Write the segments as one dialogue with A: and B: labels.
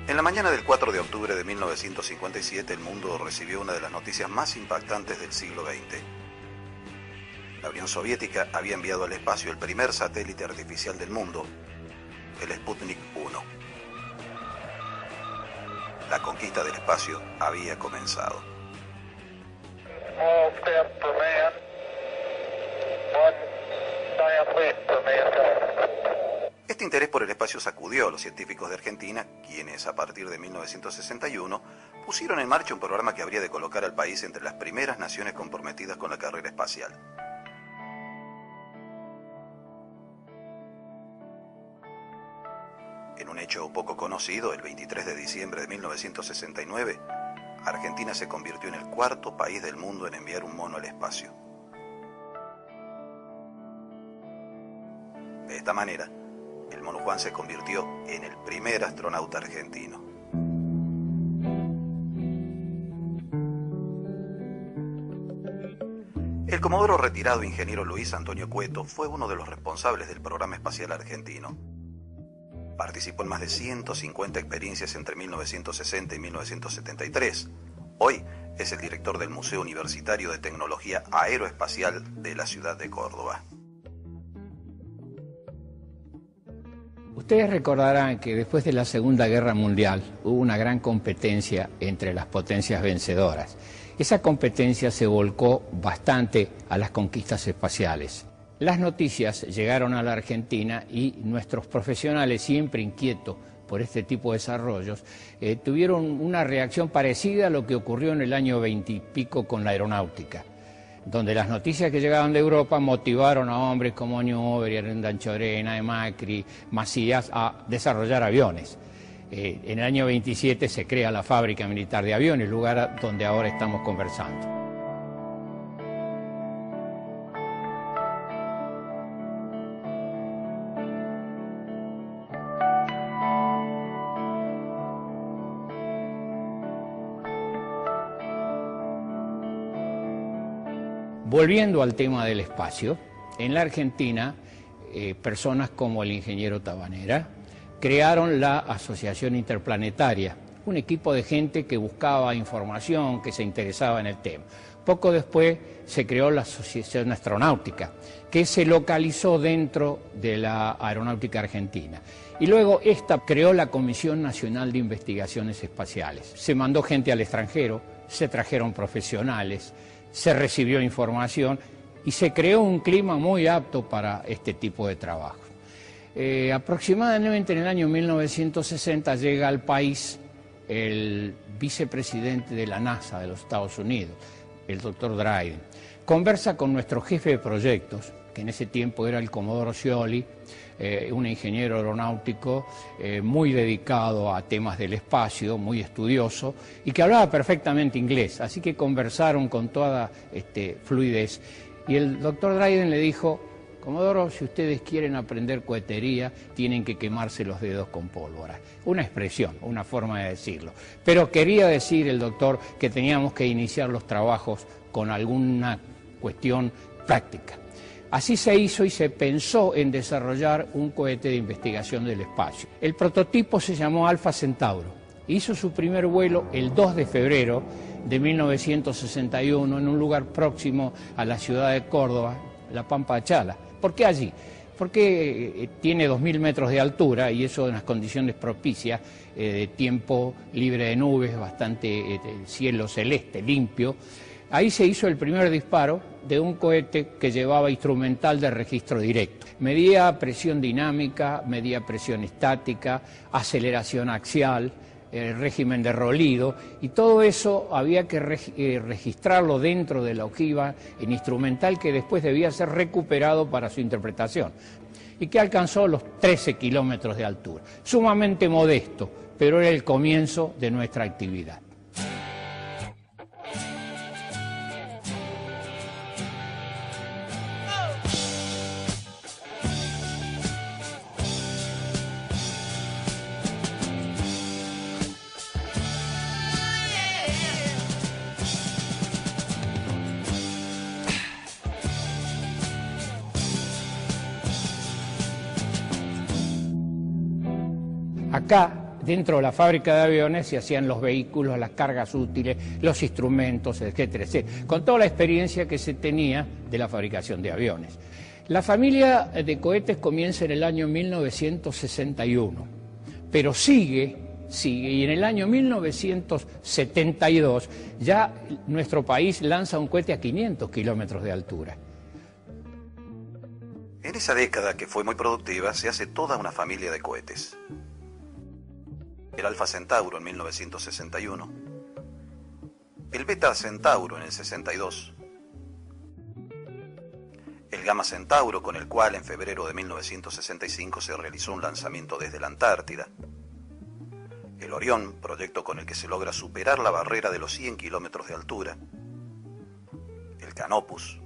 A: En la mañana del 4 de octubre de 1957, el mundo recibió una de las noticias más impactantes del siglo XX. La Unión Soviética había enviado al espacio el primer satélite artificial del mundo, el Sputnik 1. La conquista del espacio había comenzado.
B: Small step for man, one giant leap for mankind.
A: Este interés por el espacio sacudió a los científicos de Argentina, quienes a partir de 1961 pusieron en marcha un programa que habría de colocar al país entre las primeras naciones comprometidas con la carrera espacial. En un hecho poco conocido, el 23 de diciembre de 1969, Argentina se convirtió en el cuarto país del mundo en enviar un mono al espacio. De esta manera, el mono Juan se convirtió en el primer astronauta argentino. El comodoro retirado ingeniero Luis Antonio Cueto fue uno de los responsables del programa espacial argentino. Participó en más de 150 experiencias entre 1960 y 1973. Hoy es el director del Museo Universitario de Tecnología Aeroespacial de la ciudad de Córdoba.
C: Ustedes recordarán que después de la Segunda Guerra Mundial hubo una gran competencia entre las potencias vencedoras. Esa competencia se volcó bastante a las conquistas espaciales. Las noticias llegaron a la Argentina y nuestros profesionales, siempre inquietos por este tipo de desarrollos, tuvieron una reacción parecida a lo que ocurrió en el año 20 y pico con la aeronáutica, donde las noticias que llegaban de Europa motivaron a hombres como Newbery, Anchorena, Macri, Macías a desarrollar aviones. En el año 27 se crea la Fábrica Militar de Aviones, lugar donde ahora estamos conversando. Volviendo al tema del espacio, en la Argentina, personas como el ingeniero Tabanera crearon la Asociación Interplanetaria, un equipo de gente que buscaba información, que se interesaba en el tema. Poco después se creó la Asociación Astronáutica, que se localizó dentro de la Aeronáutica Argentina. Y luego esta creó la Comisión Nacional de Investigaciones Espaciales. Se mandó gente al extranjero, se trajeron profesionales, se recibió información y se creó un clima muy apto para este tipo de trabajo. Aproximadamente en el año 1960 llega al país el vicepresidente de la NASA de los Estados Unidos, el doctor Dryden. Conversa con nuestro jefe de proyectos, que en ese tiempo era el comodoro Scioli, un ingeniero aeronáutico muy dedicado a temas del espacio, muy estudioso, y que hablaba perfectamente inglés, así que conversaron con toda fluidez. Y el doctor Dryden le dijo: Comodoro, si ustedes quieren aprender cohetería, tienen que quemarse los dedos con pólvora. Una expresión, una forma de decirlo. Pero quería decir el doctor que teníamos que iniciar los trabajos con alguna cuestión práctica. Así se hizo y se pensó en desarrollar un cohete de investigación del espacio. El prototipo se llamó Alfa Centauro. Hizo su primer vuelo el 2 de febrero de 1961 en un lugar próximo a la ciudad de Córdoba, La Pampa de Chala. ¿Por qué allí? Porque tiene 2000 metros de altura y eso en las condiciones propicias, de tiempo libre de nubes, bastante cielo celeste, limpio. Ahí se hizo el primer disparo de un cohete que llevaba instrumental de registro directo. Medía presión dinámica, medía presión estática, aceleración axial, el régimen de rolido, y todo eso había que registrarlo dentro de la ojiva en instrumental que después debía ser recuperado para su interpretación, y que alcanzó los 13 kilómetros de altura. Sumamente modesto, pero era el comienzo de nuestra actividad. Acá dentro de la fábrica de aviones se hacían los vehículos, las cargas útiles, los instrumentos, etcétera, etcétera, con toda la experiencia que se tenía de la fabricación de aviones. La familia de cohetes comienza en el año 1961, pero sigue, y en el año 1972 ya nuestro país lanza un cohete a 500 kilómetros de altura.
A: En esa década, que fue muy productiva, se hace toda una familia de cohetes. El Alfa Centauro en 1961, el Beta Centauro en el 62, el Gamma Centauro, con el cual en febrero de 1965 se realizó un lanzamiento desde la Antártida, el Orión, proyecto con el que se logra superar la barrera de los 100 kilómetros de altura, el Canopus,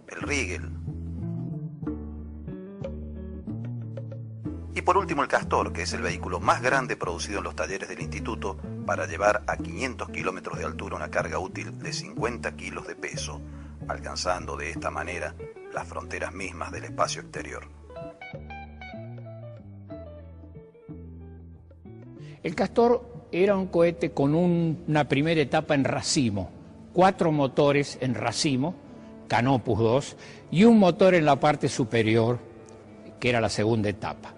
A: el Rigel, y por último el Castor, que es el vehículo más grande producido en los talleres del instituto para llevar a 500 kilómetros de altura una carga útil de 50 kilos de peso, alcanzando de esta manera las fronteras mismas del espacio exterior.
C: El Castor era un cohete con una primera etapa en racimo, 4 motores en racimo, Canopus 2, y un motor en la parte superior, que era la segunda etapa.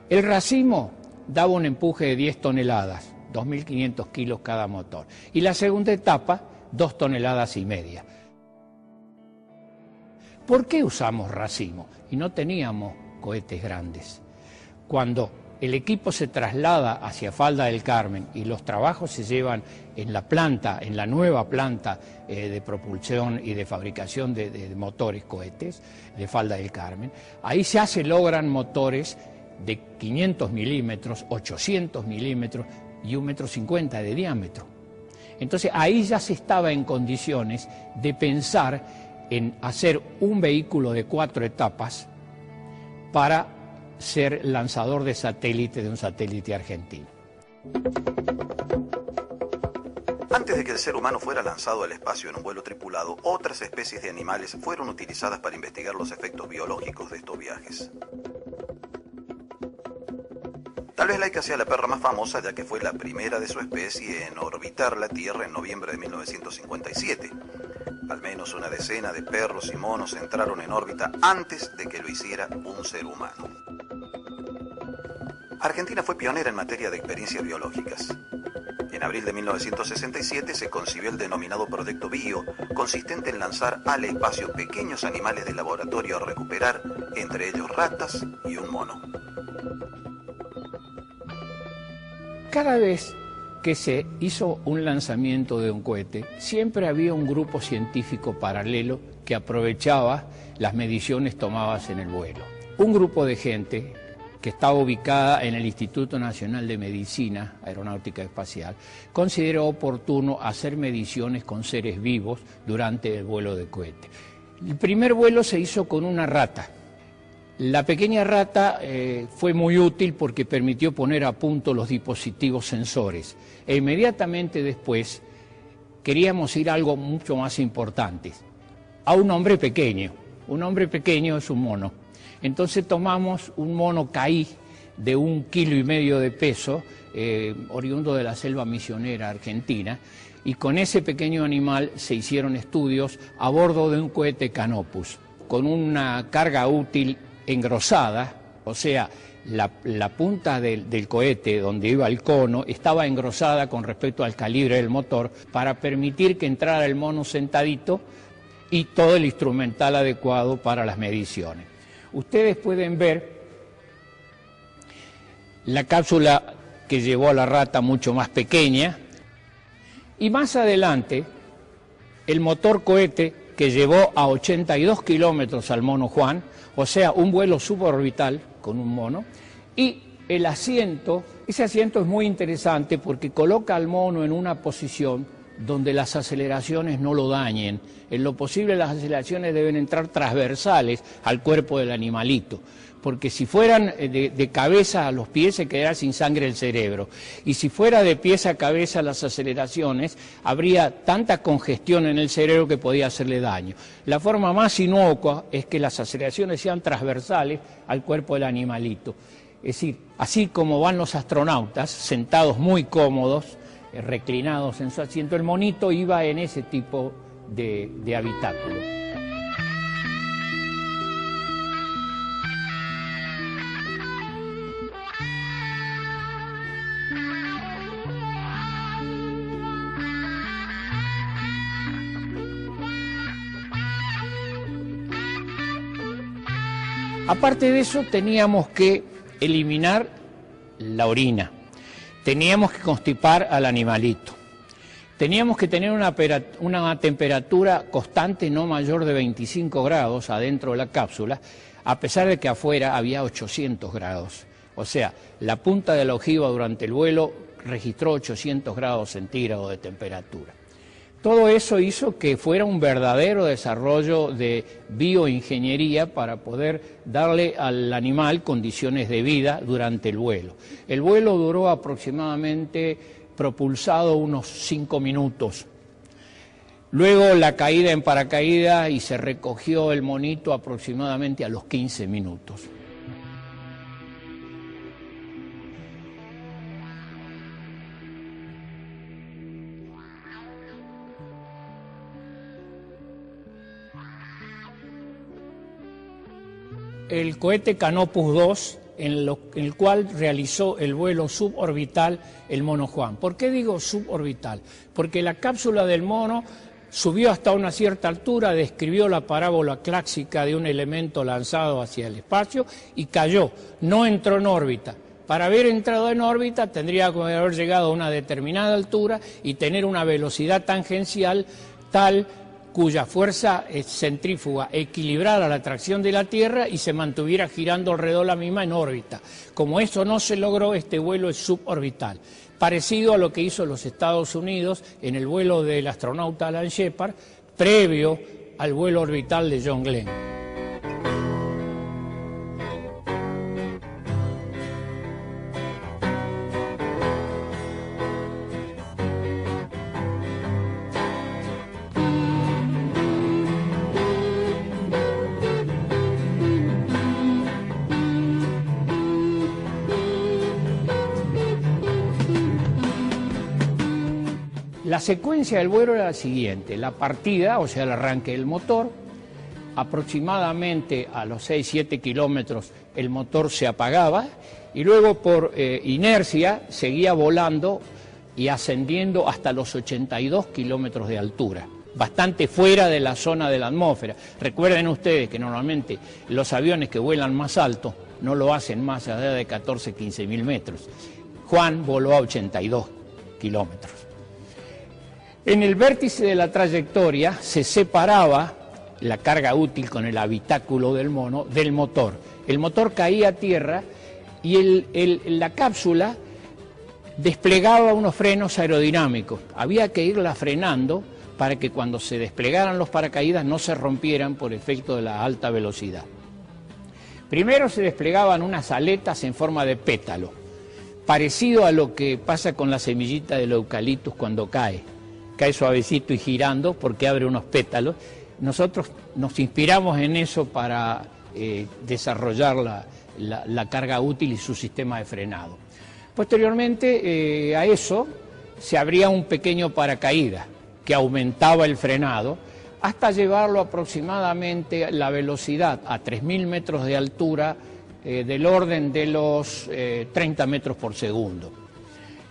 C: El racimo daba un empuje de 10 toneladas, 2.500 kilos cada motor, y la segunda etapa, 2,5 toneladas. ¿Por qué usamos racimo? Y no teníamos cohetes grandes. Cuando el equipo se traslada hacia Falda del Carmen y los trabajos se llevan en la planta, en la nueva planta de propulsión y de fabricación de motores cohetes de Falda del Carmen, ahí se logran motores de 500 milímetros, 800 milímetros y 1,50 m de diámetro. Entonces ahí ya se estaba en condiciones de pensar en hacer un vehículo de 4 etapas para ser lanzador de satélite de un satélite argentino.
A: Antes de que el ser humano fuera lanzado al espacio en un vuelo tripulado, otras especies de animales fueron utilizadas para investigar los efectos biológicos de estos viajes. Tal vez Laika sea la perra más famosa, ya que fue la primera de su especie en orbitar la Tierra en noviembre de 1957. Al menos una decena de perros y monos entraron en órbita antes de que lo hiciera un ser humano. Argentina fue pionera en materia de experiencias biológicas. En abril de 1967 se concibió el denominado Proyecto Bio, consistente en lanzar al espacio pequeños animales de laboratorio a recuperar, entre ellos ratas y un mono.
C: Cada vez que se hizo un lanzamiento de un cohete, siempre había un grupo científico paralelo que aprovechaba las mediciones tomadas en el vuelo. Un grupo de gente que estaba ubicada en el Instituto Nacional de Medicina Aeronáutica Espacial, consideró oportuno hacer mediciones con seres vivos durante el vuelo de cohete. El primer vuelo se hizo con una rata. La pequeña rata fue muy útil porque permitió poner a punto los dispositivos sensores. E inmediatamente después queríamos ir a algo mucho más importante, a un hombre pequeño. Un hombre pequeño es un mono. Entonces tomamos un mono caí de 1,5 kilos de peso, oriundo de la selva misionera argentina, y con ese pequeño animal se hicieron estudios a bordo de un cohete Canopus, con una carga útil engrosada, o sea, la punta del cohete donde iba el cono estaba engrosada con respecto al calibre del motor para permitir que entrara el mono sentadito y todo el instrumental adecuado para las mediciones. Ustedes pueden ver la cápsula que llevó a la rata mucho más pequeña y más adelante el motor cohete que llevó a 82 kilómetros al mono Juan, o sea, un vuelo suborbital con un mono, y el asiento, ese asiento es muy interesante porque coloca al mono en una posición donde las aceleraciones no lo dañen. En lo posible las aceleraciones deben entrar transversales al cuerpo del animalito, porque si fueran de cabeza a los pies se quedará sin sangre el cerebro, y si fuera de pies a cabeza las aceleraciones, habría tanta congestión en el cerebro que podía hacerle daño. La forma más inocua es que las aceleraciones sean transversales al cuerpo del animalito. Es decir, así como van los astronautas, sentados muy cómodos, reclinados en su asiento, el monito iba en ese tipo de habitáculo. Aparte de eso, teníamos que eliminar la orina, teníamos que constipar al animalito, teníamos que tener una temperatura constante no mayor de 25 grados adentro de la cápsula, a pesar de que afuera había 800 grados. O sea, la punta de la ojiva durante el vuelo registró 800 grados centígrados de temperatura. Todo eso hizo que fuera un verdadero desarrollo de bioingeniería para poder darle al animal condiciones de vida durante el vuelo. El vuelo duró aproximadamente propulsado unos 5 minutos. Luego la caída en paracaídas y se recogió el monito aproximadamente a los 15 minutos. El cohete Canopus 2, en el cual realizó el vuelo suborbital el mono Juan. ¿Por qué digo suborbital? Porque la cápsula del mono subió hasta una cierta altura, describió la parábola clásica de un elemento lanzado hacia el espacio y cayó, no entró en órbita. Para haber entrado en órbita tendría que haber llegado a una determinada altura y tener una velocidad tangencial tal cuya fuerza centrífuga equilibrara la atracción de la Tierra y se mantuviera girando alrededor de la misma en órbita. Como eso no se logró, este vuelo es suborbital, parecido a lo que hizo los Estados Unidos en el vuelo del astronauta Alan Shepard, previo al vuelo orbital de John Glenn. La secuencia del vuelo era la siguiente: la partida, o sea, el arranque del motor, aproximadamente a los 6-7 kilómetros el motor se apagaba y luego por inercia seguía volando y ascendiendo hasta los 82 kilómetros de altura, bastante fuera de la zona de la atmósfera. Recuerden ustedes que normalmente los aviones que vuelan más alto no lo hacen más allá de 14-15 mil metros. Juan voló a 82 kilómetros. En el vértice de la trayectoria se separaba la carga útil con el habitáculo del mono del motor. El motor caía a tierra y la cápsula desplegaba unos frenos aerodinámicos. Había que irla frenando para que cuando se desplegaran los paracaídas no se rompieran por efecto de la alta velocidad. Primero se desplegaban unas aletas en forma de pétalo, parecido a lo que pasa con la semillita del eucaliptus cuando cae suavecito y girando porque abre unos pétalos. Nosotros nos inspiramos en eso para desarrollar la carga útil y su sistema de frenado. Posteriormente a eso se abría un pequeño paracaídas que aumentaba el frenado hasta llevarlo aproximadamente la velocidad a 3.000 metros de altura del orden de los 30 metros por segundo.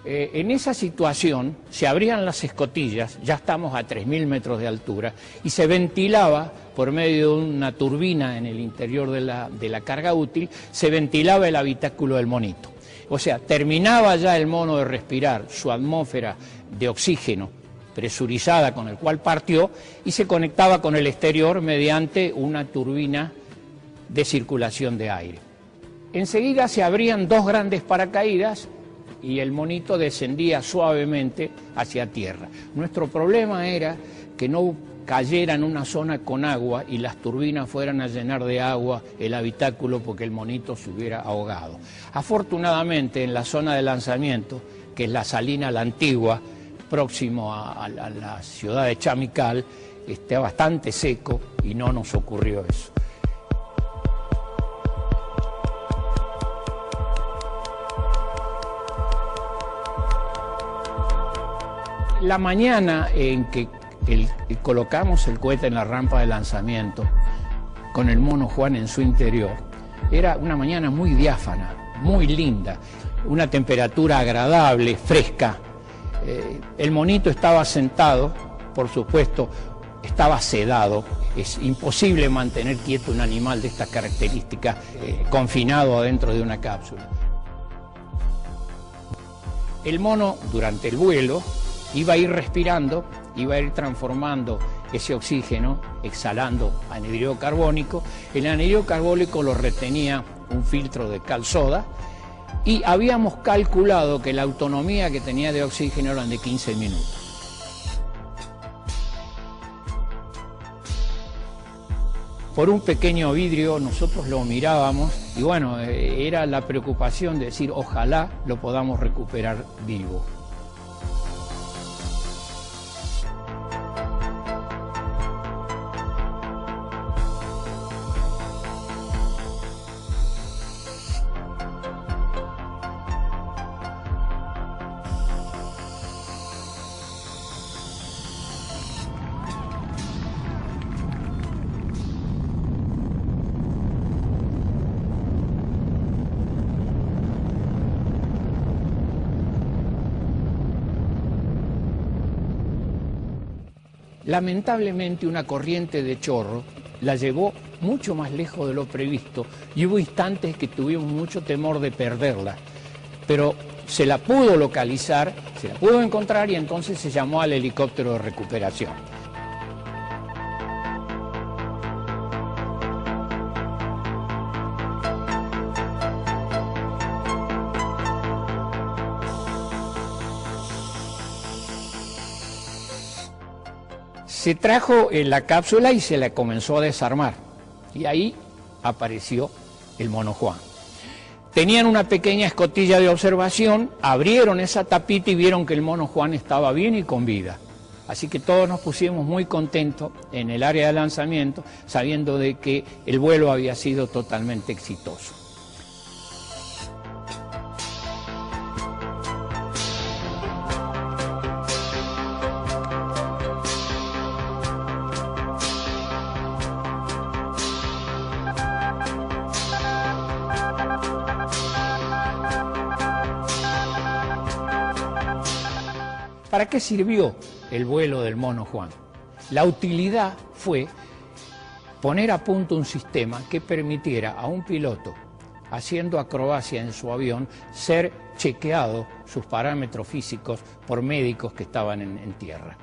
C: En esa situación se abrían las escotillas, ya estamos a 3.000 metros de altura, y se ventilaba por medio de una turbina en el interior de la carga útil, se ventilaba el habitáculo del monito. O sea, terminaba ya el mono de respirar su atmósfera de oxígeno presurizada con el cual partió y se conectaba con el exterior mediante una turbina de circulación de aire. Enseguida se abrían dos grandes paracaídas y el monito descendía suavemente hacia tierra. Nuestro problema era que no cayera en una zona con agua y las turbinas fueran a llenar de agua el habitáculo porque el monito se hubiera ahogado. Afortunadamente, en la zona de lanzamiento, que es la Salina La Antigua, próximo a la ciudad de Chamical, está bastante seco y no nos ocurrió eso. La mañana en que colocamos el cohete en la rampa de lanzamiento, con el mono Juan en su interior, era una mañana muy diáfana, muy linda, una temperatura agradable, fresca. El monito estaba sentado, por supuesto, estaba sedado. Es imposible mantener quieto un animal de estas características confinado adentro de una cápsula. El mono, durante el vuelo, iba a ir respirando, iba a ir transformando ese oxígeno, exhalando anhídrido carbónico. El anhídrido carbónico lo retenía un filtro de cal soda y habíamos calculado que la autonomía que tenía de oxígeno eran de 15 minutos. Por un pequeño vidrio nosotros lo mirábamos y bueno, era la preocupación de decir ojalá lo podamos recuperar vivo. Lamentablemente una corriente de chorro la llevó mucho más lejos de lo previsto y hubo instantes que tuvimos mucho temor de perderla, pero se la pudo localizar, se la pudo encontrar y entonces se llamó al helicóptero de recuperación. Se trajo en la cápsula y se la comenzó a desarmar. Y ahí apareció el mono Juan. Tenían una pequeña escotilla de observación, abrieron esa tapita y vieron que el mono Juan estaba bien y con vida. Así que todos nos pusimos muy contentos en el área de lanzamiento, sabiendo de que el vuelo había sido totalmente exitoso. ¿Para qué sirvió el vuelo del mono Juan? La utilidad fue poner a punto un sistema que permitiera a un piloto, haciendo acrobacia en su avión, ser chequeado sus parámetros físicos por médicos que estaban en tierra.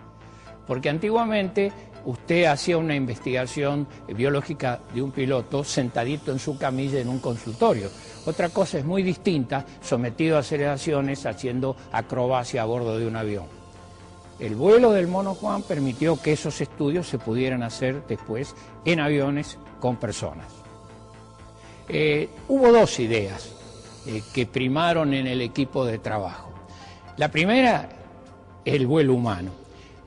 C: Porque antiguamente usted hacía una investigación biológica de un piloto sentadito en su camilla en un consultorio. Otra cosa es muy distinta, sometido a aceleraciones, haciendo acrobacia a bordo de un avión. El vuelo del mono Juan permitió que esos estudios se pudieran hacer después en aviones con personas. Hubo dos ideas que primaron en el equipo de trabajo. La primera, el vuelo humano.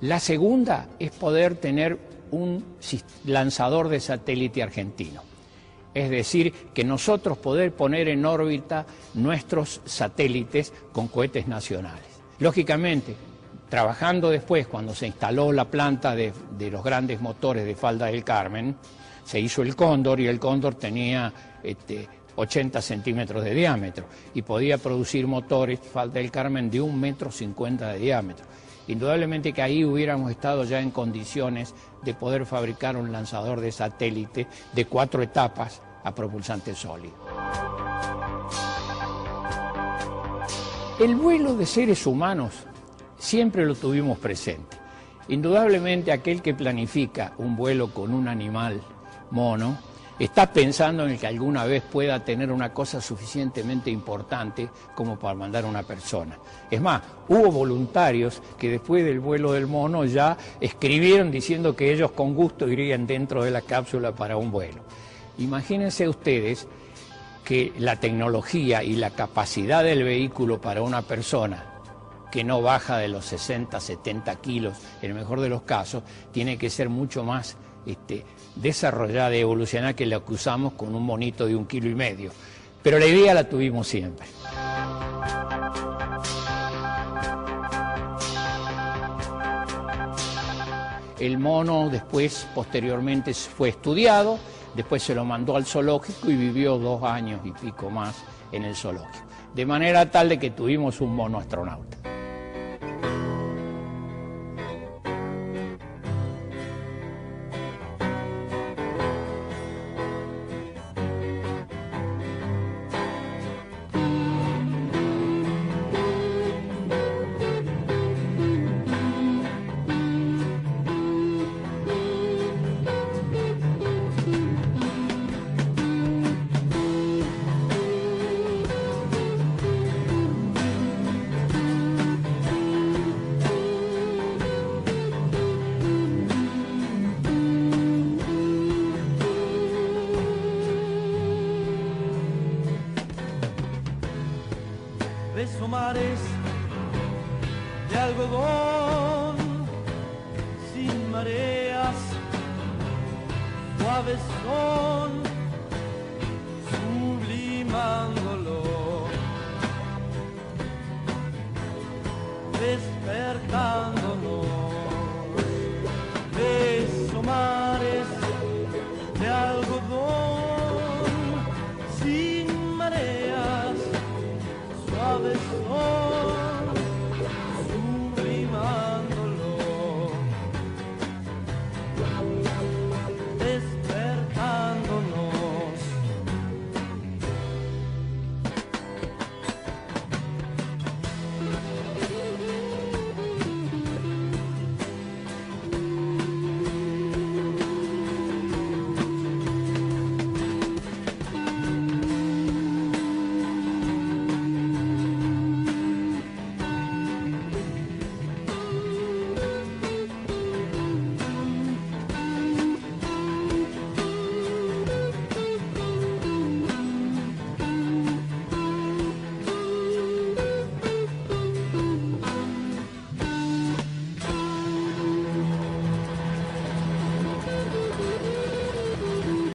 C: La segunda es poder tener un lanzador de satélite argentino. Es decir, que nosotros poder poner en órbita nuestros satélites con cohetes nacionales. Lógicamente, trabajando después, cuando se instaló la planta de los grandes motores de Falda del Carmen, se hizo el Cóndor y el Cóndor tenía 80 centímetros de diámetro y podía producir motores Falda del Carmen de 1,50 m de diámetro. Indudablemente que ahí hubiéramos estado ya en condiciones de poder fabricar un lanzador de satélite de 4 etapas a propulsante sólido. El vuelo de seres humanos siempre lo tuvimos presente. Indudablemente aquel que planifica un vuelo con un animal mono está pensando en que alguna vez pueda tener una cosa suficientemente importante como para mandar a una persona. Es más, hubo voluntarios que después del vuelo del mono ya escribieron diciendo que ellos con gusto irían dentro de la cápsula para un vuelo. Imagínense ustedes que la tecnología y la capacidad del vehículo para una persona que no baja de los 60, 70 kilos, en el mejor de los casos, tiene que ser mucho más desarrollada y evolucionada que la que usamos con un monito de 1,5 kilos. Pero la idea la tuvimos siempre. El mono después, posteriormente, fue estudiado, después se lo mandó al zoológico y vivió 2 años y pico más en el zoológico. De manera tal de que tuvimos un mono astronauta.
D: Beso mares de algodón sin mareas, suaves son